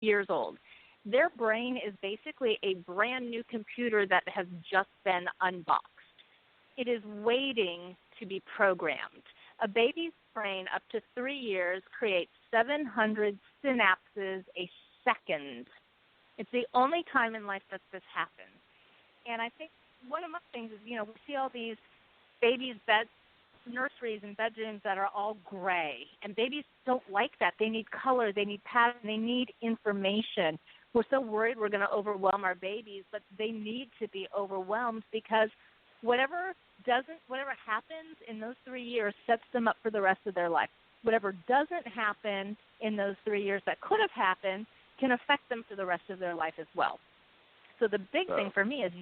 years old. Their brain is basically a brand new computer that has just been unboxed. It is waiting to be programmed. A baby's brain up to 3 years creates 700 synapses a second. It's the only time in life that this happens. And I think one of my things is, we see all these babies' nurseries and bedrooms that are all gray. And babies don't like that. They need color. They need pattern. They need information. We're so worried we're going to overwhelm our babies, but they need to be overwhelmed because whatever happens in those 3 years sets them up for the rest of their life. Whatever doesn't happen in those 3 years that could have happened can affect them for the rest of their life as well. So the big thing for me is,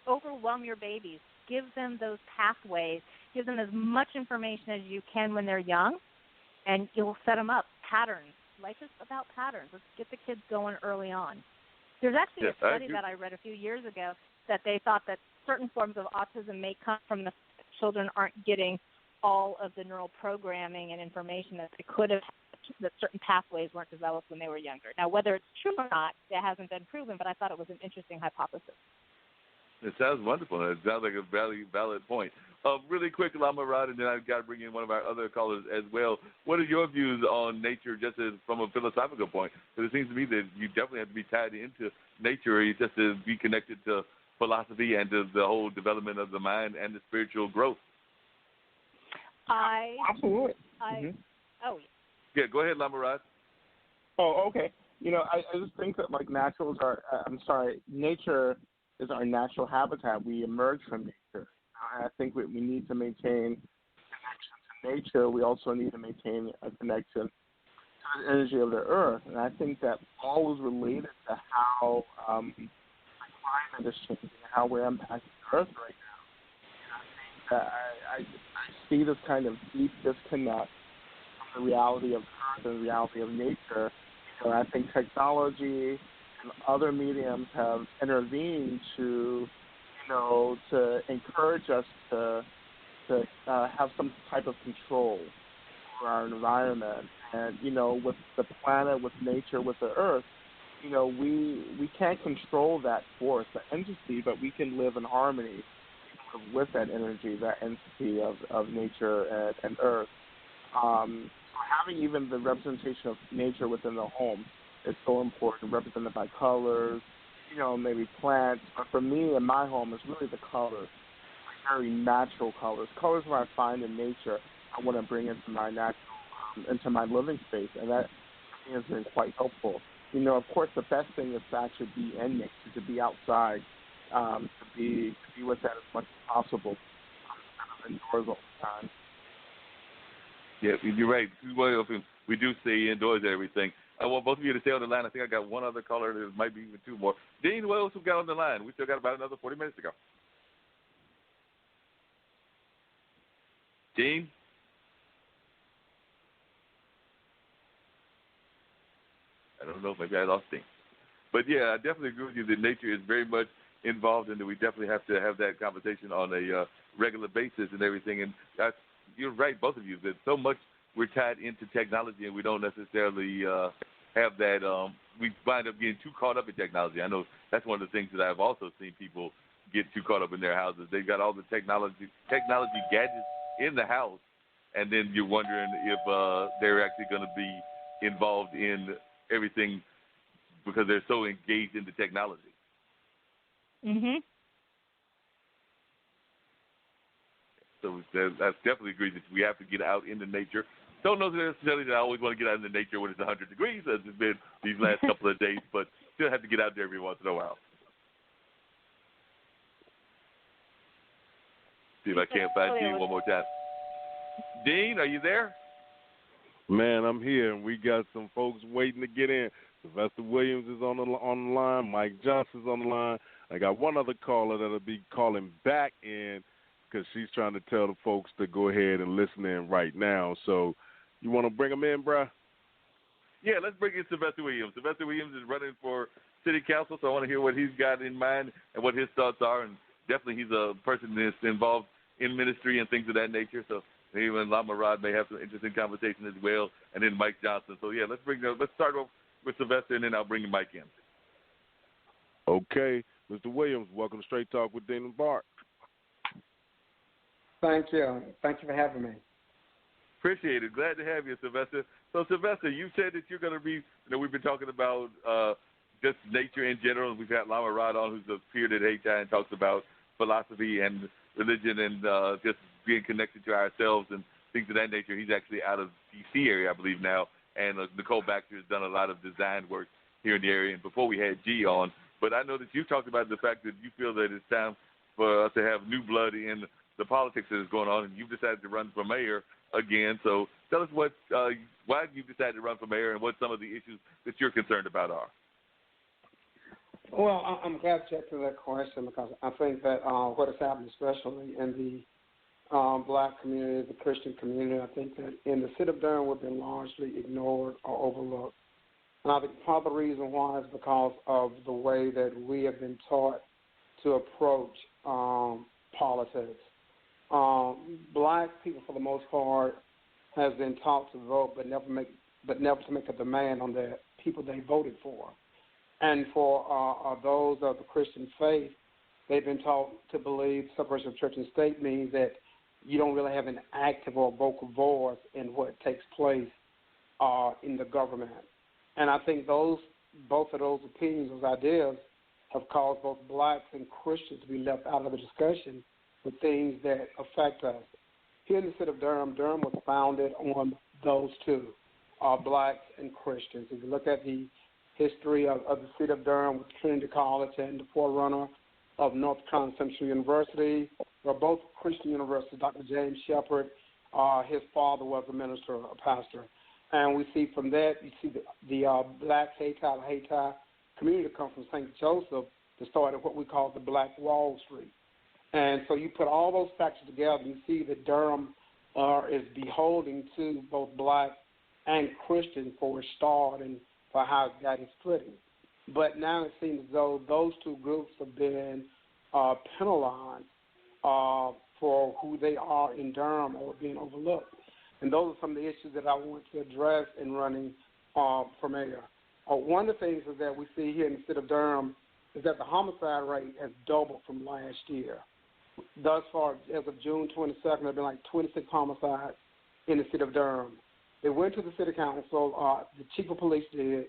overwhelm your babies. Give them those pathways. Give them as much information as you can when they're young, and you'll set them up. Patterns. Life is about patterns. Let's get the kids going early on. There's actually a study that I read a few years ago that they thought that certain forms of autism may come from the fact that children aren't getting all of the neural programming and information that they could have, that certain pathways weren't developed when they were younger. Now, whether it's true or not, it hasn't been proven, but I thought it was an interesting hypothesis. It sounds wonderful. It sounds like a very valid point. Really quick, Lama Rod, and then I've got to bring in one of our other callers as well. What are your views on nature just as from a philosophical point? Because it seems to me that you definitely have to be tied into nature just to be connected to philosophy and to the whole development of the mind and the spiritual growth. Absolutely. Oh, yeah. Go ahead, Lama Rod. Oh, okay. I just think that nature is our natural habitat. We emerge from nature. I think we need to maintain a connection to nature. We also need to maintain a connection to the energy of the earth. And I think that all is related to how the climate is changing, how we're impacting the earth right now. And I think that I see this kind of deep disconnect from the reality of earth and the reality of nature. I think technology and other mediums have intervened to encourage us to have some type of control over our environment. And, with the planet, with nature, with the earth, we can't control that force, the entity, but we can live in harmony with that energy, that entity of nature and earth. Having even the representation of nature within the home is so important, represented by colors, maybe plants. But for me, in my home, it's really the colors, very natural colors. Colors that I find in nature, I want to bring into my into my living space, and that has been quite helpful. Of course, the best thing is to actually be in nature, to be outside, to be with that as much as possible, instead of indoors all the time. Yeah, you're right. We do stay indoors and everything. I want both of you to stay on the line. I think I got one other caller. There might be even two more. Dean, what else we got on the line? We still got about another 40 minutes to go. Dean? I don't know. Maybe I lost Dean. But, yeah, I definitely agree with you that nature is very much involved in that. We definitely have to have that conversation on a regular basis and everything. And you're right, both of you, that so much we're tied into technology and we don't necessarily have that. We wind up getting too caught up in technology. I know that's one of the things that I've also seen people get too caught up in their houses. They've got all the technology gadgets in the house, and then you're wondering if they're actually going to be involved in everything because they're so engaged in the technology. Mhm. So I definitely agree that we have to get out into nature. Don't know necessarily that I always want to get out into nature when it's 100 degrees, as it's been these last couple of days, but still have to get out there every once in a while. See if I can't find Dean one more time. Dean, are you there? Man, I'm here, and we got some folks waiting to get in. Sylvester Williams is on the line. Mike Johnson's on the line. I got one other caller that'll be calling back in because she's trying to tell the folks to go ahead and listen in right now. So you want to bring them in, bruh? Yeah, let's bring in Sylvester Williams. Sylvester Williams is running for city council, so I want to hear what he's got in mind and what his thoughts are. And definitely he's a person that's involved in ministry and things of that nature. So even Lama Rod may have some interesting conversation as well, and then Mike Johnson. So, yeah, let's start off with Sylvester, and then I'll bring Mike in. Okay. Mr. Williams, welcome to Straight Talk with Dean and Bart. Thank you. Thank you for having me. Appreciate it. Glad to have you, Sylvester. So, Sylvester, you said that you're going to be, we've been talking about just nature in general. We've had Lama Rod on, who's a peer at Haiti, and talks about philosophy and religion and just being connected to ourselves and things of that nature. He's actually out of D.C. area, I believe, now. And Nicole Baxter has done a lot of design work here in the area. And before we had G on, but I know that you talked about the fact that you feel that it's time for us to have new blood in the politics that is going on, and you've decided to run for mayor again. So tell us why you decided to run for mayor and what some of the issues that you're concerned about are. Well, I'm glad you asked that question because I think that what has happened, especially in the black community, the Christian community, I think that in the city of Durham we've been largely ignored or overlooked. And I think part of the reason why is because of the way that we have been taught to approach politics. Black people, for the most part, has been taught to vote, but never to make a demand on the people they voted for. And for those of the Christian faith, they've been taught to believe separation of church and state means that you don't really have an active or vocal voice in what takes place in the government. And I think both of those opinions, those ideas, have caused both blacks and Christians to be left out of the discussion with things that affect us. Here in the city of Durham, Durham was founded on those two, blacks and Christians. If you look at the history of the city of Durham with Trinity College and the forerunner of North Carolina Central University, they're both Christian universities. Dr. James Shepard, his father was a minister, a pastor. And we see from that, you see the black Haiti community come from St. Joseph to start at what we call the Black Wall Street. And so you put all those factors together, you see that Durham is beholding to both black and Christian for its start and for how it got its footing. But now it seems as though those two groups have been penalized for who they are in Durham or being overlooked. And those are some of the issues that I want to address in running for mayor. One of the things is that we see here in the city of Durham is that the homicide rate has doubled from last year. Thus far, as of June 22nd, there have been like 26 homicides in the city of Durham. They went to the city council, the chief of police did,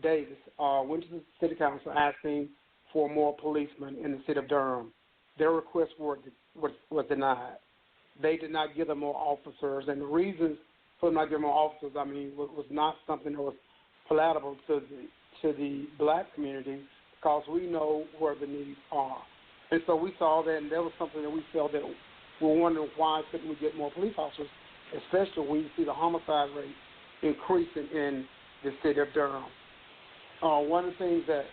Davis, went to the city council asking for more policemen in the city of Durham. Their request was denied. They did not give them more officers, and the reasons for not giving more officers, was not something that was palatable to the black community because we know where the needs are. And so we saw that, and that was something that we felt that we're wondering why couldn't we get more police officers, especially when you see the homicide rate increasing in the city of Durham. One of the things that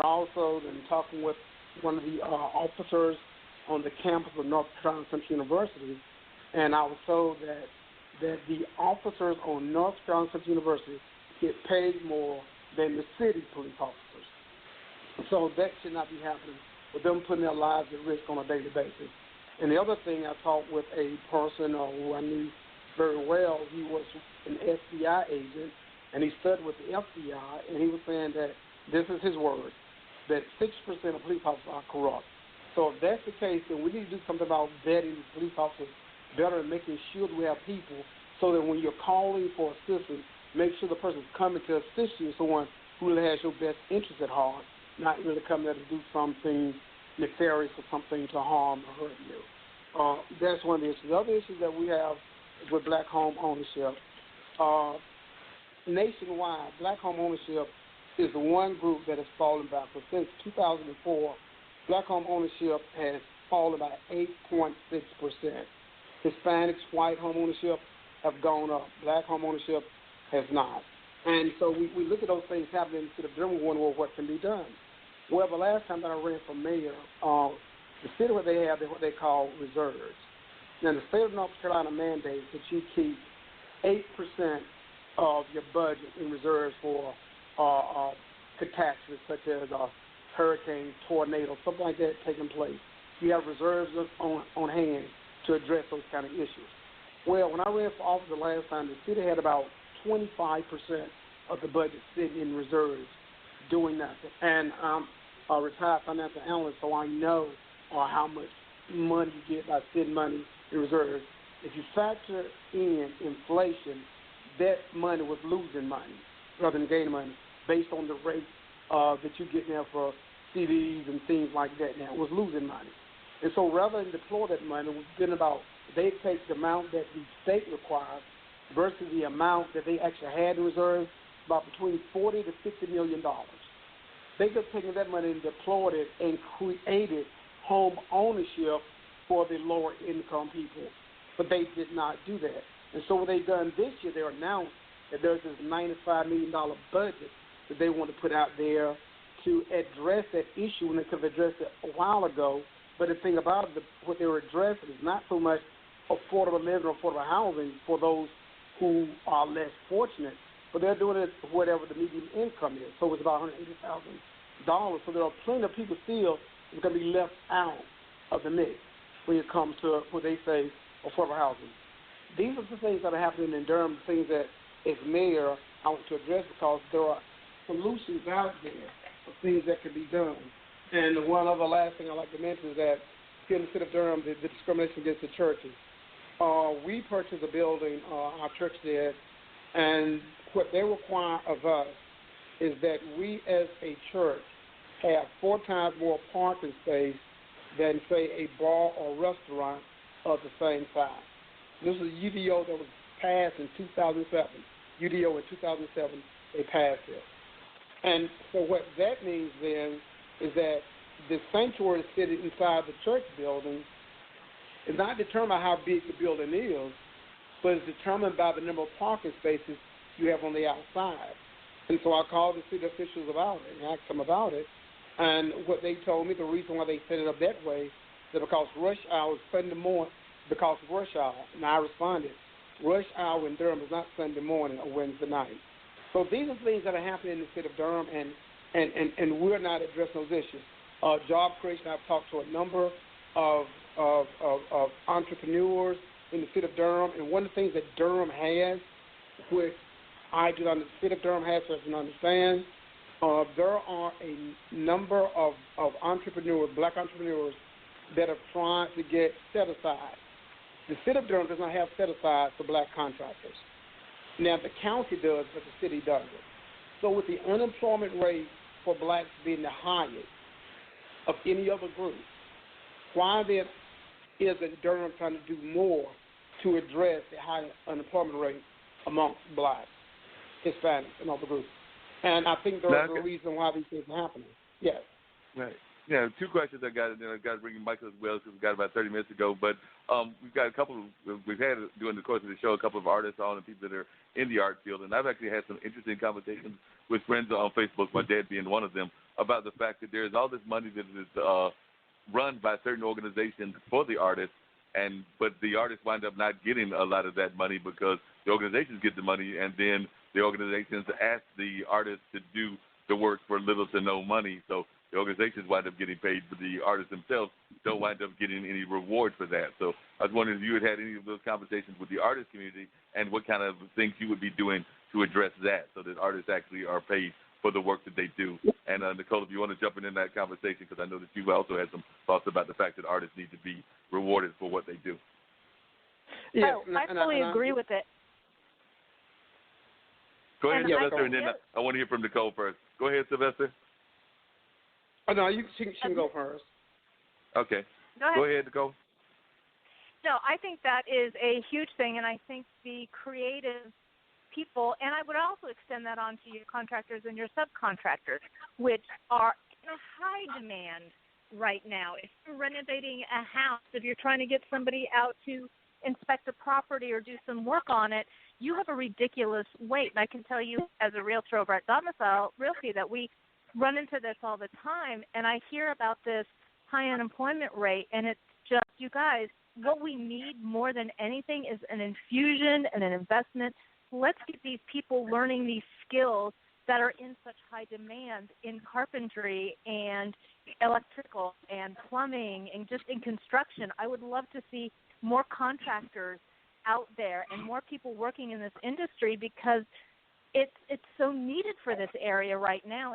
also, in talking with one of the officers on the campus of North Carolina Central University, and I was told that the officers on North Carolina Central University get paid more than the city police officers. So that should not be happening with them putting their lives at risk on a daily basis. And the other thing, I talked with a person who I knew very well. He was an FBI agent, and he studied with the FBI, and he was saying that, this is his word, that 6% of police officers are corrupt. So if that's the case, then we need to do something about vetting police officers better and making sure that we have people so that when you're calling for assistance, make sure the person's coming to assist you, someone who really has your best interest at heart, not really coming there to do something nefarious or something to harm or hurt you. That's one of the issues. The other issue that we have with black home ownership, nationwide, black home ownership is the one group that has fallen backwards. Since 2004, black home ownership has fallen by 8.6%. Hispanics, white home ownership have gone up. Black home ownership has not. And so we look at those things happening in the city of Durham and wonder, well, what can be done? Well, the last time that I ran for mayor, the city where they have what they call reserves. Now, the state of North Carolina mandates that you keep 8% of your budget in reserves for catastrophes such as hurricanes, tornadoes, something like that taking place. You have reserves on hand to address those kind of issues. Well, when I ran for office the last time, the city had about 25% of the budget sitting in reserves doing nothing. And I'm a retired financial analyst, so I know how much money you get by sitting money in reserves. If you factor in inflation, that money was losing money rather than gaining money based on the rate that you get now for CDs and things like that. Now it was losing money. And so rather than deploy that money, they take the amount that the state requires versus the amount that they actually had in reserve, about between $40 to $50 million. They could have taken that money and deployed it and created home ownership for the lower income people. But they did not do that. And so what they've done this year, they announced that there's this $95 million budget that they want to put out there to address that issue, and they could have addressed it a while ago. But the thing about it, what they were addressing is not so much affordable living or affordable housing for those who are less fortunate, but they're doing it whatever the median income is. So it's about $180,000. So there are plenty of people still who are going to be left out of the mix when it comes to what they say affordable housing. These are the things that are happening in Durham, things that as mayor I want to address because there are solutions out there of things that can be done. And one other last thing I'd like to mention is that here in the city of Durham, the discrimination against the churches. We purchased a building, our church did, and what they require of us is that we as a church have 4 times more parking space than, say, a bar or restaurant of the same size. This is a UDO that was passed in 2007. UDO in 2007, they passed it. And so what that means then is that the sanctuary sitting inside the church building is not determined by how big the building is, but it's determined by the number of parking spaces you have on the outside. And so I called the city officials about it and asked them about it. And what they told me, the reason why they set it up that way is that because rush hour is Sunday morning, because of rush hour. And I responded, rush hour in Durham is not Sunday morning or Wednesday night. So these are things that are happening in the city of Durham, and we're not addressing those issues. Job creation, I've talked to a number of entrepreneurs in the city of Durham, and one of the things that Durham has, which the city of Durham has, so I can understand, there are a number of entrepreneurs, black entrepreneurs, that are trying to get set aside. The city of Durham does not have set aside for black contractors. Now, the county does, but the city doesn't. So with the unemployment rate for blacks being the highest of any other group, why then isn't Durham trying to do more to address the high unemployment rate amongst blacks, Hispanics, and other groups? And I think there's a reason why these things are happening. Yes. Right. Yeah, 2 questions I got, and then I got to bring in Michael as well because we got about 30 minutes ago. But we've got we've had during the course of the show a couple of artists on and people that are in the art field, and I've actually had some interesting conversations with friends on Facebook, my dad being one of them, about the fact that there's all this money that is run by certain organizations for the artists, but the artists wind up not getting a lot of that money because the organizations get the money, and then the organizations ask the artists to do the work for little to no money. So the organizations wind up getting paid, but the artists themselves don't wind up getting any reward for that. So I was wondering if you had any of those conversations with the artist community and what kind of things you would be doing to address that so that artists actually are paid for the work that they do. And Nicole, if you want to jump in that conversation, because I know that you also had some thoughts about the fact that artists need to be rewarded for what they do. Yes, I fully agree with it. Go ahead, Sylvester, and then I want to hear from Nicole first. Go ahead, Sylvester. Oh, no, she can go first. Okay. Go ahead, Nicole. No, I think that is a huge thing, and I think the creative people, and I would also extend that on to your contractors and your subcontractors, which are in a high demand right now. If you're renovating a house, if you're trying to get somebody out to inspect a property or do some work on it, you have a ridiculous wait. And I can tell you as a realtor over at Domicile Realty that we run into this all the time, and I hear about this high unemployment rate, and it's just, you guys, what we need more than anything is an infusion and an investment. Let's get these people learning these skills that are in such high demand in carpentry and electrical and plumbing and just in construction. I would love to see more contractors out there and more people working in this industry because it's so needed for this area right now.